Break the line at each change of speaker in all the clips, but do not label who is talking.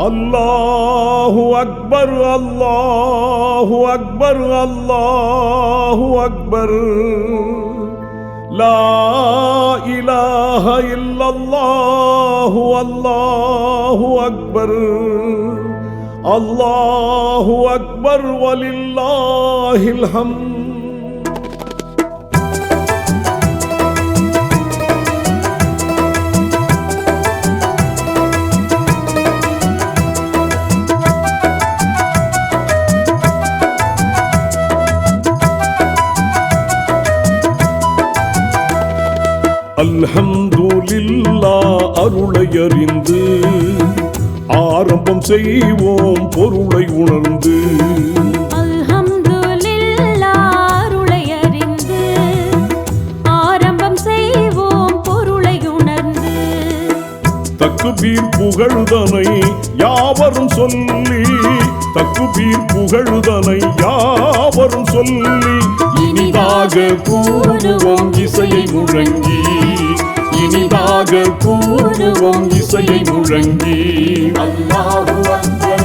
அல்லாஹு அக்பர் அல்லாஹு அக்பர் அல்லாஹு அக்பர் லா இலாஹ இல்லல்லாஹு அல்லாஹு அக்பர் அல்லாஹு அக்பர் வலில்லாஹில் ஹம்த். அல்ஹம்துலில்லாஹ் அருளையறிந்து ஆரம்பம் செய்வோம் பொருளை உணர்ந்து.
அல்ஹம்துலில்லாஹ் அருளையறிந்து ஆரம்பம் செய்வோம் பொருளை உணர்ந்து.
தக்பீர் புகழ்தனை யாவரும் சொல்லி, தக்பீர் புகழ்தனை யாவரும் சொல்லி, இனிதாக கூறுவோம் இசையை முழங்கி, இனிதாக கூறுவோம் இசையை முழங்கி. அல்லாஹு அக்பர்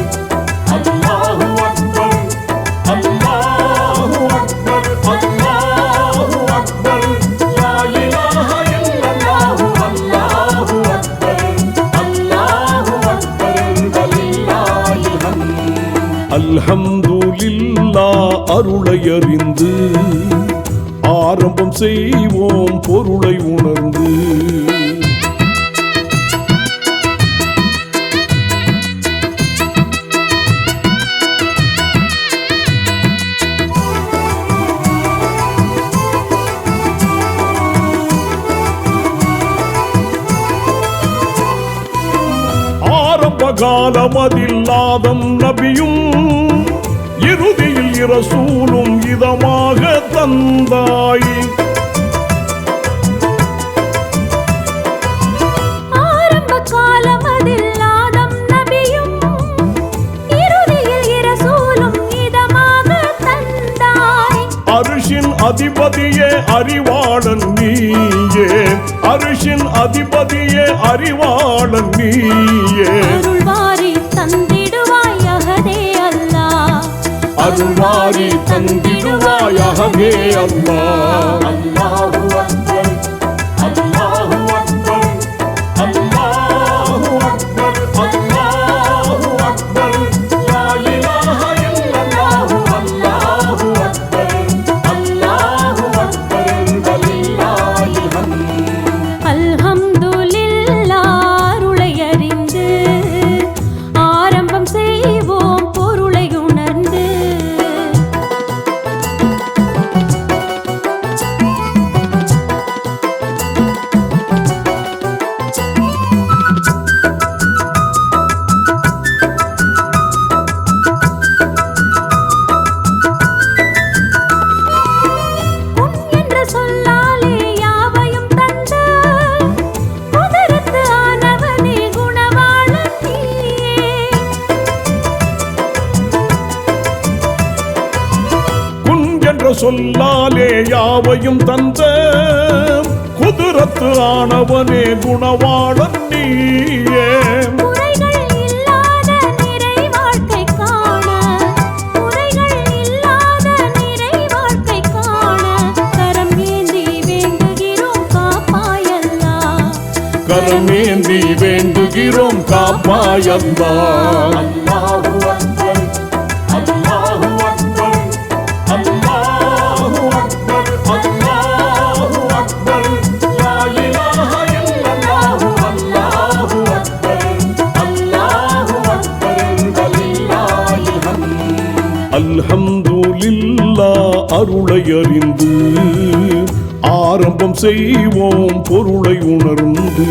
அல்லாஹு அக்பர் அல்லாஹு அக்பர் அல்லாஹு அக்பர் லா இலாஹ இல்லல்லாஹு அல்லாஹு அக்பர் அல்லாஹு அக்பர் வலில்லாஹில் ஹம்த். அல்ஹம்துலில்லாஹ் அருளையறிந்து ஆரம்பம் செய்வோம் பொருளை உணர்ந்து. ஆரம்ப காலமதில்லாதம் நபியும் இறுதியில் இரசூலும் இதமாக தந்தாய்.
ஆரம்ப காலமதில்லாதம் நபியும் இறுதியில் இரசூலும் இதமாக தந்தாய்.
அரிஷின் அதிபதியே அறிவாளன் நீயே, அரிஷின் அதிபதியே அறிவாளன் நீயே.
அருள்வாரி தந்திடுவாய் அஹதே அல்லாஹ்,
அருள்வாரி தந்திடுவாய் அஹதே அல்லாஹ். அல்லாஹு அக்பர் அல்லாஹு அக்பர் அல்லாஹு அக்பர் அல்லாஹு அக்பர் லா இலாஹ இல்லல்லாஹு அல்லாஹு அக்பர் அல்லாஹு அக்பர் வலில்லாஹில் ஹம்த்.
அல்ஹம்துலில்லாஹ் அருளையறிந்து ஆரம்பம் செய்வோம் பொருளை உணர்ந்து. உன் என்ற சொல்லாலே யாவையும் தந்த குதிரத்து ஆனவனே குணவாளன் நீயே.
குன் என்ற சொல்லாலே யாவையும் தந்த குதிரத்து ஆனவனே குணவாளன் நீயே.
குறைகள் இல்லாத நிறை வாழ்க்கை காண, குறைகள் இல்லாத நிறை வாழ்க்கை காண கரம் ஏந்தி வேண்டுகிறோம் காப்பாய் அல்லாஹ்,
கரமேந்தி வேண்டுகிறோம் காப்பாய் அல்லாஹ். அல்லாஹு அக்பர் அல்லாஹு அக்பர் அல்லாஹு அக்பர் அல்லாஹு அக்பர் லா இலாஹ இல்லல்லாஹு அல்லாஹு அக்பர் அல்லாஹு அக்பர் வலில்லாஹில் ஹம்த். அல்ஹம்துலில்லாஹ் அருளையறிந்து ஆரம்பம் செய்வோம் பொருளை உணர்ந்து.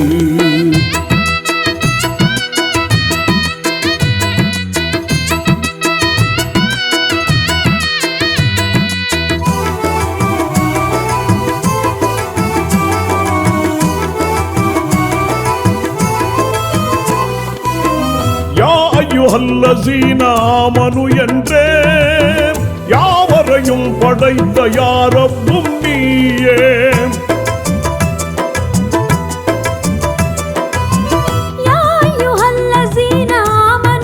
யா அய்யுஹல்லஸீன ஆமனு என்றே யாவரையும் படைத்த யாரப்பும் நீயே.
யா அய்யுஹல்லஸீன ஆமனு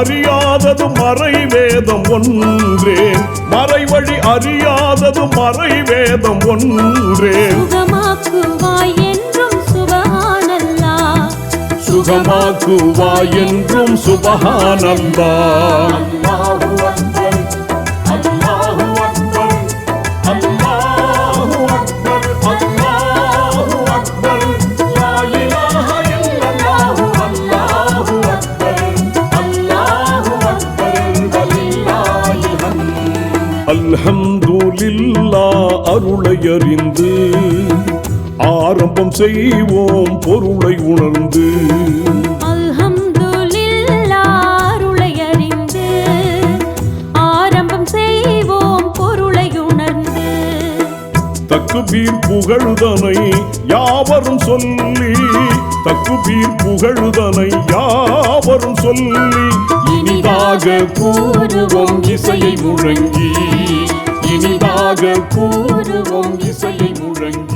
அறியாதது மறை வேதம் ஒன்றே, மறைவழி அறியாதது மறை வேதம் ஒன்றே.
சுகமாக்குவாய் என்றும் சுபஹானல்லாஹ்,
சுகமாக்குவாய் என்றும் சுபஹானல்லாஹ். அல்ஹம்துலில்லாஹ் அருளையறிந்து ஆரம்பம் செய்வோம் பொருளை உணர்ந்து.
அல்ஹம்துலில்லாஹ் அருளையறிந்து ஆரம்பம் செய்வோம் பொருளை உணர்ந்து.
தக்பீர் புகழ்தனை யாவரும் சொல்லி, தக்பீர் புகழ்தனை யாவரும் சொல்லி, இனிதாக கூறுவோம் இசையை முழங்கி, இனிதாக கூறுவோம் இசையை முழங்கி.